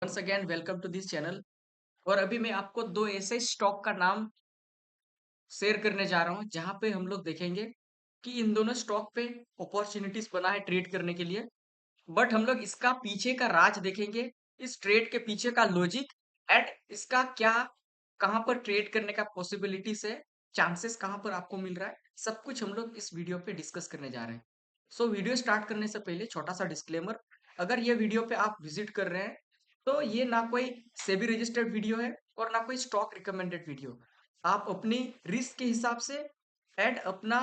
Once again welcome to this channel. और अभी मैं आपको दो ऐसे स्टॉक का नाम शेयर करने जा रहा हूं जहां पे हम लोग देखेंगे कि इन दोनों स्टॉक पे अपॉर्चुनिटीज बना है ट्रेड करने के लिए। बट हम लोग इसका पीछे का राज देखेंगे, इस ट्रेड के पीछे का लॉजिक एंड इसका क्या, कहां पर ट्रेड करने का पॉसिबिलिटीज है, चांसेस कहां पर आपको मिल रहा है, सब कुछ हम लोग इस वीडियो पे डिस्कस करने जा रहे हैं। सो वीडियो स्टार्ट करने से पहले छोटा सा डिस्क्लेमर, अगर ये वीडियो पे आप विजिट कर रहे हैं तो ये ना कोई सेबी रजिस्टर्ड वीडियो है और ना कोई स्टॉक रिकमेंडेड वीडियो। आप अपनी रिस्क के हिसाब से एंड अपना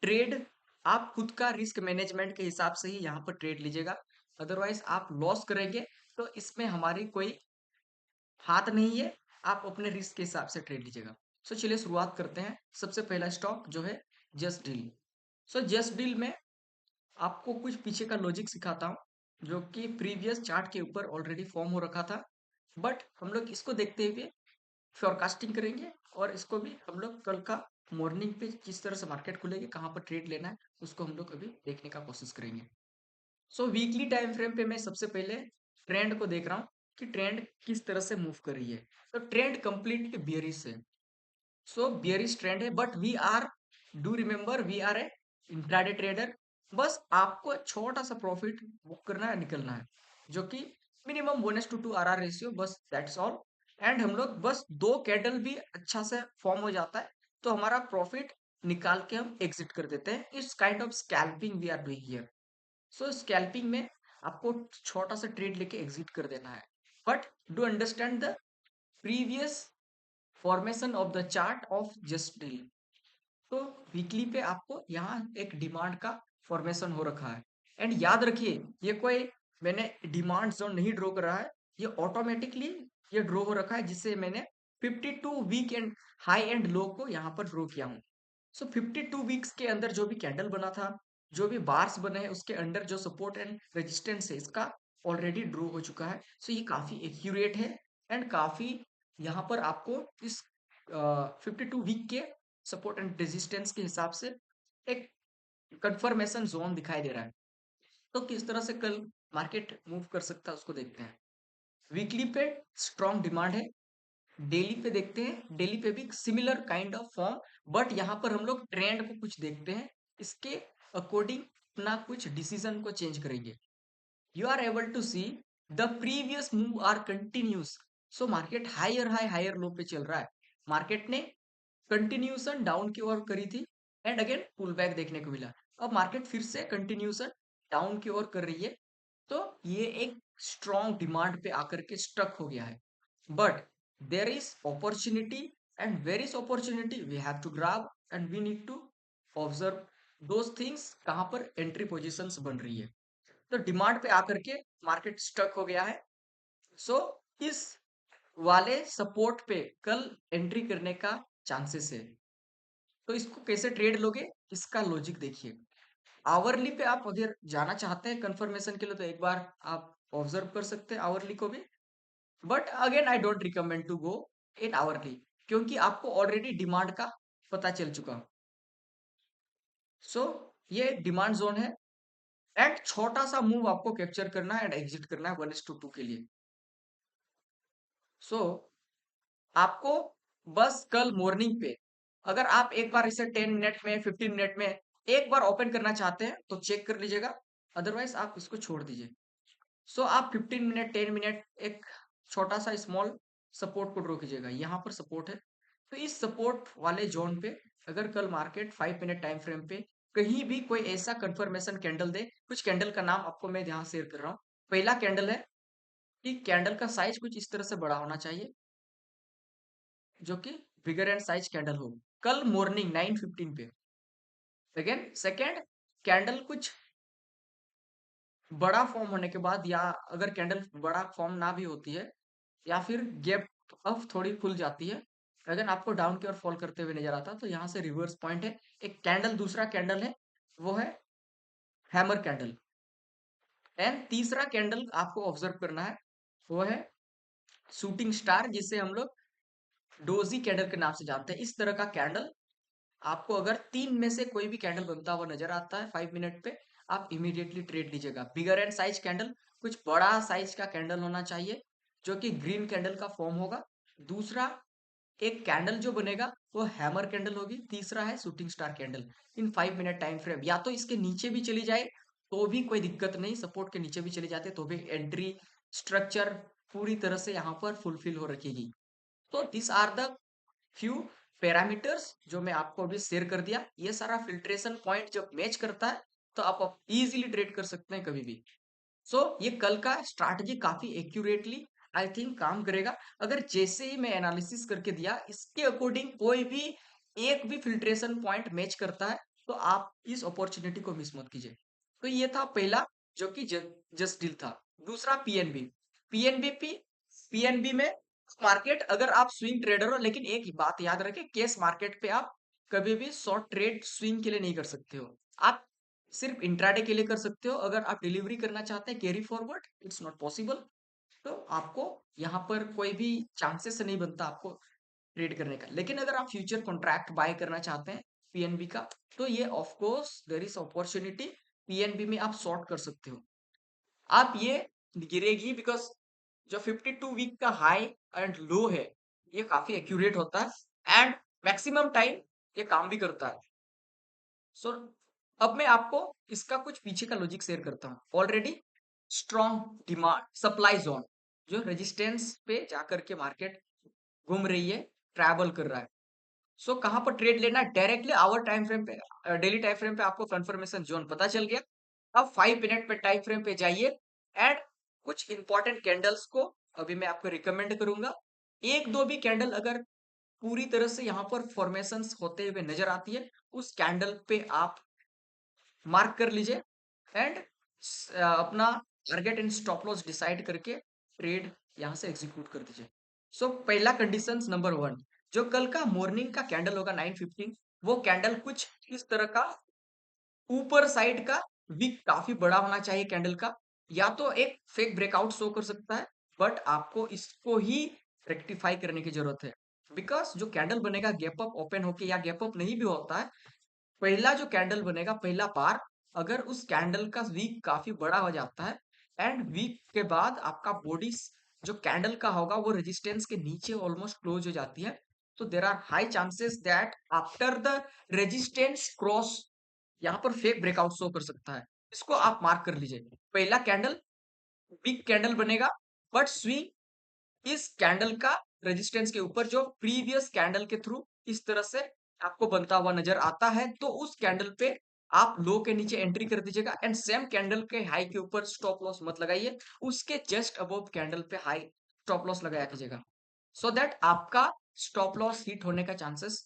ट्रेड, आप खुद का रिस्क मैनेजमेंट के हिसाब से ही यहाँ पर ट्रेड लीजिएगा। अदरवाइज आप लॉस करेंगे तो इसमें हमारी कोई हाथ नहीं है, आप अपने रिस्क के हिसाब से ट्रेड लीजिएगा। सो चलिए शुरुआत करते हैं। सबसे पहला स्टॉक जो है just deal. So just deal में आपको कुछ पीछे का लॉजिक सिखाता हूँ जो कि प्रीवियस चार्ट के ऊपर ऑलरेडी फॉर्म हो रखा था। बट हम लोग इसको देखते हुए फोरकास्टिंग करेंगे और इसको भी हम लोग कल का मॉर्निंग पे किस तरह से मार्केट खुलेगी, कहाँ पर ट्रेड लेना है, उसको हम लोग अभी देखने का कोशिश करेंगे। सो वीकली टाइम फ्रेम पे मैं सबसे पहले ट्रेंड को देख रहा हूँ कि ट्रेंड किस तरह से मूव कर रही है। तो ट्रेंड कंप्लीटली बियरिश है। सो बियरिश ट्रेंड है, but we are, do remember we are a intraday trader. बस आपको छोटा सा प्रॉफिट बुक करना है, निकलना है, जो कि मिनिमम 1:2 RR रेशियो, बस दैट्स ऑल। एंड हम लोग बस दो कैंडल भी अच्छा से फॉर्म हो जाता है तो हमारा प्रॉफिट निकाल के हम एग्जिट कर देते हैं। इस kind of scalping we are doing here. So scalping में आपको छोटा सा ट्रेड लेके एग्जिट कर देना है, but do understand the previous formation of the chart of just deal. तो वीकली पे आपको यहाँ एक डिमांड का फॉर्मेशन हो रखा है। एंड याद रखिए, ये कोई मैंने डिमांड जोन नहीं ड्रॉ कर रहा है, ये ऑटोमेटिकली ये ड्रॉ हो रखा है, जिससे मैंने 52 week and high and low को यहाँ पर ड्रॉ किया हूँ। सो 52 वीक्स के अंदर जो भी कैंडल बना था, जो भी बार्स बने हैं, उसके अंडर जो सपोर्ट एंड रेजिस्टेंस है, इसका ऑलरेडी ड्रॉ हो चुका है। सो ये काफी एक्यूरेट है एंड काफी यहाँ पर आपको इस 52 वीक के सपोर्ट एंड रेजिस्टेंस के हिसाब से एक कंफर्मेशन जोन दिखाई दे रहा है। तो किस तरह से कल मार्केट मूव कर सकता है उसको देखते हैं। वीकली पे स्ट्रॉन्ग डिमांड है, डेली पे देखते हैं, डेली पे भी similar kind of form, but यहाँ पर हम लोग ट्रेंड को कुछ देखते हैं, इसके अकॉर्डिंग अपना कुछ डिसीजन को चेंज करेंगे। You are able to see the previous move are continuous. So market higher high higher low पे चल रहा है, मार्केट ने कंटिन्यूसन डाउन की ओर करी थी एंड अगेन पुल बैक देखने को मिला। अब मार्केट फिर से कंटिन्यूसन डाउन की ओर कर रही है, तो ये एक स्ट्रॉन्ग डिमांड पे आकर के स्टक हो गया है। But there is opportunity and where is opportunity we have to grab and we need to observe those things, कहां पर एंट्री पोजिशन बन रही है। तो डिमांड पे आकर के मार्केट स्टक हो गया है। सो इस वाले सपोर्ट पे कल एंट्री करने का चांसेस है। तो इसको कैसे ट्रेड लोगे, इसका लॉजिक देखिए। आवरली पे आप अगर जाना चाहते हैं कंफर्मेशन के लिए तो एक बार आप ऑब्जर्व कर सकते हैं आवरली को भी। But again I don't recommend to go in hourly, क्योंकि आपको ऑलरेडी डिमांड का पता चल चुका। सो ये डिमांड जोन है एंड छोटा सा मूव आपको कैप्चर करना है एंड एग्जिट करना है 1:2 के लिए। सो आपको बस कल मॉर्निंग पे, अगर आप एक बार इसे 10 मिनट में 15 मिनट में एक बार ओपन करना चाहते हैं तो चेक कर लीजिएगा, अदरवाइज आप इसको छोड़ दीजिए। सो आप 15 मिनट 10 मिनट एक छोटा सा स्मॉल सपोर्ट को ड्रॉ कीजिएगा, यहाँ पर सपोर्ट है। तो इस सपोर्ट वाले जोन पे अगर कल मार्केट 5 मिनट टाइम फ्रेम पे कहीं भी कोई ऐसा कंफर्मेशन कैंडल दे, कुछ कैंडल का नाम आपको मैं यहाँ शेयर कर रहा हूँ। पहला कैंडल है कि कैंडल का साइज कुछ इस तरह से बड़ा होना चाहिए, जो कि बिगर एंड साइज कैंडल हो, कल मॉर्निंग 9:15 पे। सेकेंड सेकेंड कैंडल कुछ बड़ा फॉर्म होने के बाद, या अगर कैंडल बड़ा फॉर्म ना भी होती है या फिर गैप अप थोड़ी खुल जाती है, अगर आपको डाउन की ओर फॉल करते हुए नजर आता है तो यहाँ से रिवर्स पॉइंट है। एक कैंडल, दूसरा कैंडल है वो है हैमर कैंडल। एंड तीसरा कैंडल आपको ऑब्जर्व करना है, वो है शूटिंग स्टार, जिसे हम लोग डोजी कैंडल के नाम से जानते हैं। इस तरह का कैंडल आपको अगर तीन में से कोई भी कैंडल बनता हुआ नजर आता है 5 मिनट पे, आप इमीडिएटली ट्रेड लीजिएगा। बिगर एंड साइज कैंडल कुछ बड़ा साइज का कैंडल होना चाहिए जो कि ग्रीन कैंडल का फॉर्म होगा। दूसरा, एक कैंडल जो बनेगा वो हैमर कैंडल होगी। तीसरा है शूटिंग स्टार कैंडल। इन 5 मिनट टाइम फ्रेम, या तो इसके नीचे भी चली जाए तो भी कोई दिक्कत नहीं, सपोर्ट के नीचे भी चले जाते तो भी एंट्री स्ट्रक्चर पूरी तरह से यहाँ पर फुलफिल हो रखेगी। तो this are the few parameters जो मैं आपको अभी शेयर कर दिया। ये सारा फिल्ट्रेशन पॉइंट जब मैच करता है तो आप इजीली ट्रेड कर सकते हैं कभी भी। ये कल का स्ट्रैटेजी काफी एक्यूरेटली आई थिंक काम करेगा। अगर जैसे ही मैं एनालिसिस करके दिया इसके अकॉर्डिंग कोई भी एक भी फिल्ट्रेशन पॉइंट मैच करता है तो आप इस अपॉर्चुनिटी को मिस मत कीजिए। तो ये था पहला जो कि जस्ट डील था। दूसरा पीएनबी। पीएनबी पीएनबी में मार्केट, अगर आप स्विंग ट्रेडर हो, लेकिन एक बात याद रखें, केस मार्केट पे आप कभी भी शॉर्ट ट्रेड स्विंग के लिए नहीं कर सकते हो। आप सिर्फ इंट्राडे के लिए कर सकते हो। अगर आप डिलीवरी करना चाहते हैं carry forward, it's not possible. तो आपको यहाँ पर कोई भी चांसेस नहीं बनता आपको ट्रेड करने का। लेकिन अगर आप फ्यूचर कॉन्ट्रैक्ट बाय करना चाहते हैं पीएनबी का, तो ये of course there is opportunity, PNB में आप शॉर्ट कर सकते हो। आप ये गिरेगी बिकॉज जो 52 वीक का हाई एंड लो है ये काफी एक्यूरेट होता है एंड मैक्सिमम टाइम ये काम भी करता है। सो अब मैं आपको इसका कुछ पीछे का लॉजिक शेयर करता हूँ। Already strong demand supply zone, जो रेजिस्टेंस पे जाकर के मार्केट घूम रही है, ट्रैवल कर रहा है। कहाँ पर ट्रेड लेना है? डायरेक्टली आवर टाइम फ्रेम पे, डेली टाइम फ्रेम पे आपको कंफर्मेशन जोन पता चल गया। अब 5 मिनट पे टाइम फ्रेम पे जाइए एंड कुछ इंपॉर्टेंट कैंडल्स को अभी मैं आपको रिकमेंड करूंगा। एक दो भी कैंडल अगर पूरी तरह से यहाँ पर फॉर्मेशंस होते हुए नजर आती है, उस कैंडल पे आप मार्क कर लीजिए एंड अपना target and stop loss decide करके ट्रेड यहां से एग्जीक्यूट कर दीजिए। पहला कंडीशंस नंबर 1, जो कल का मॉर्निंग का कैंडल होगा 9:15, वो कैंडल कुछ इस तरह का ऊपर साइड का विक काफी बड़ा होना चाहिए कैंडल का। या तो एक फेक ब्रेकआउट शो कर सकता है, बट आपको इसको ही रेक्टिफाई करने की जरूरत है। बिकॉज जो कैंडल बनेगा गैप अप ओपन होके या गैप अप नहीं भी होता है, पहला जो कैंडल बनेगा पहला बार, अगर उस कैंडल का वीक काफी बड़ा हो जाता है एंड वीक के बाद आपका बॉडी जो कैंडल का होगा वो रेजिस्टेंस के नीचे ऑलमोस्ट क्लोज हो जाती है, तो there are high chances that after the resistance cross यहाँ पर फेक ब्रेकआउट शो कर सकता है। इसको आप मार्क कर लीजिए। पहला कैंडल बिग कैंडल बनेगा, बट स्विंग इस कैंडल का रेजिस्टेंस के ऊपर जो प्रीवियस कैंडल के थ्रू इस तरह से आपको बनता हुआ नजर आता है, तो उस कैंडल पे आप लो के नीचे एंट्री कर दीजिएगा एंड सेम कैंडल के हाई के ऊपर स्टॉप लॉस मत लगाइए, उसके जस्ट अबव कैंडल पे हाई स्टॉप लॉस लगाया कीजिएगा, सो दैट आपका स्टॉप लॉस हिट होने का चांसेस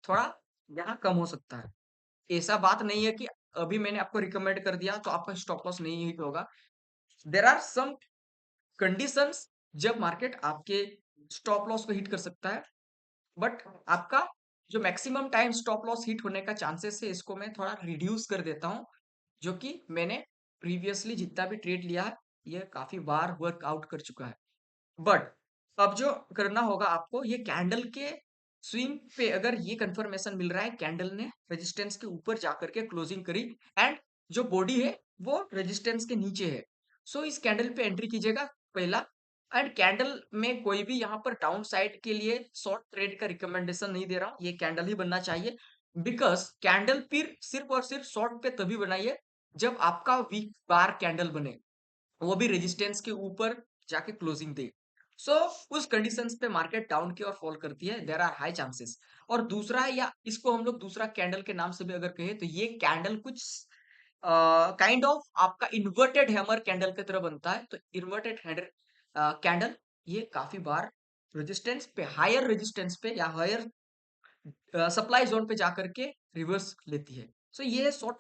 थोड़ा यहाँ कम हो सकता है। ऐसा बात नहीं है कि अभी मैंने आपको रिकमेंड कर दिया तो आपका स्टॉप लॉस नहीं हिट होगा। देर आर सम कंडीशंस जब मार्केट आपके स्टॉप लॉस को हिट कर सकता है, बट आपका जो maximum time stop loss hit होने का चांसेस है इसको मैं थोड़ा रिड्यूस कर देता हूं, जो कि मैंने प्रीवियसली जितना भी ट्रेड लिया है ये काफी बार वर्कआउट कर चुका है। बट अब जो करना होगा आपको, ये कैंडल के स्विंग पे अगर ये कंफर्मेशन मिल रहा है कैंडल ने रेजिस्टेंस के ऊपर जाकर के क्लोजिंग करी एंड जो बॉडी है वो रेजिस्टेंस के नीचे है, इस कैंडल पे एंट्री कीजिएगा पहला। एंड कैंडल में कोई भी यहाँ पर डाउन साइड के लिए शॉर्ट ट्रेड का रिकमेंडेशन नहीं दे रहा हूँ, ये कैंडल ही बनना चाहिए। बिकॉज कैंडल फिर सिर्फ और सिर्फ शॉर्ट पे तभी बनाइए जब आपका वीक बार कैंडल बने, वो भी रेजिस्टेंस के ऊपर जाके क्लोजिंग दे। सो उस कंडीशंस पे मार्केट डाउन की ओर फॉल करती है, देयर आर हाई चांसेस। और दूसरा है, या इसको हम लोग दूसरा कैंडल के नाम से भी अगर कहें, तो ये कैंडल कुछ काइंड ऑफ आपका इन्वर्टेड हैमर कैंडल की तरह बनता है। तो इन्वर्टेड हैमर कैंडल ये काफी बार रेजिस्टेंस पे, हायर रेजिस्टेंस पे या हायर सप्लाई जोन पे जाकर के रिवर्स लेती है। ये शॉर्ट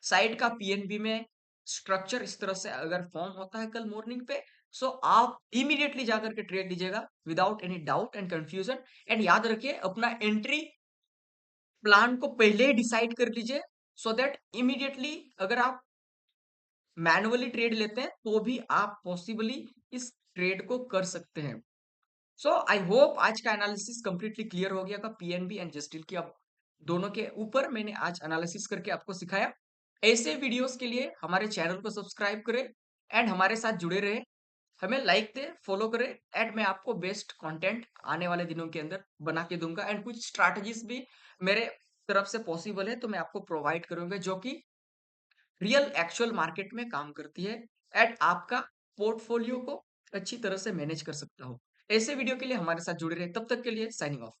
साइड का पीएनबी में स्ट्रक्चर इस तरह से अगर फॉर्म होता है कल मॉर्निंग पे, आप इमीडिएटली जाकर के ट्रेड लीजिएगा without any doubt and confusion. And याद रखिए अपना एंट्री प्लान को पहले ही डिसाइड कर लीजिए, सो दैट इमीडिएटली अगर आप मैनुअली ट्रेड लेते हैं तो भी आप पॉसिबली इस ट्रेड को कर सकते हैं। आई होप आज का एनालिसिस कंप्लीटली क्लियर हो गया का पीएनबी एंड जस्टिल की। अब दोनों के ऊपर मैंने आज एनालिसिस करके आपको सिखाया। ऐसे वीडियोस के लिए हमारे चैनल को सब्सक्राइब करें एंड हमारे साथ जुड़े रहे, हमें लाइक दें, फॉलो करें एंड मैं आपको बेस्ट कंटेंट आने वाले दिनों के अंदर बना के दूँगा एंड कुछ स्ट्रैटेजीज़ भी मेरे तरफ से पॉसिबल है, तो मैं आपको प्रोवाइड करूँगा जो कि रियल एक्चुअल मार्केट में काम करती है एंड आपका पोर्टफोलियो को अच्छी तरह से मैनेज कर सकता हो। ऐसे वीडियो के लिए हमारे साथ जुड़े रहें, तब तक के लिए साइनिंग ऑफ।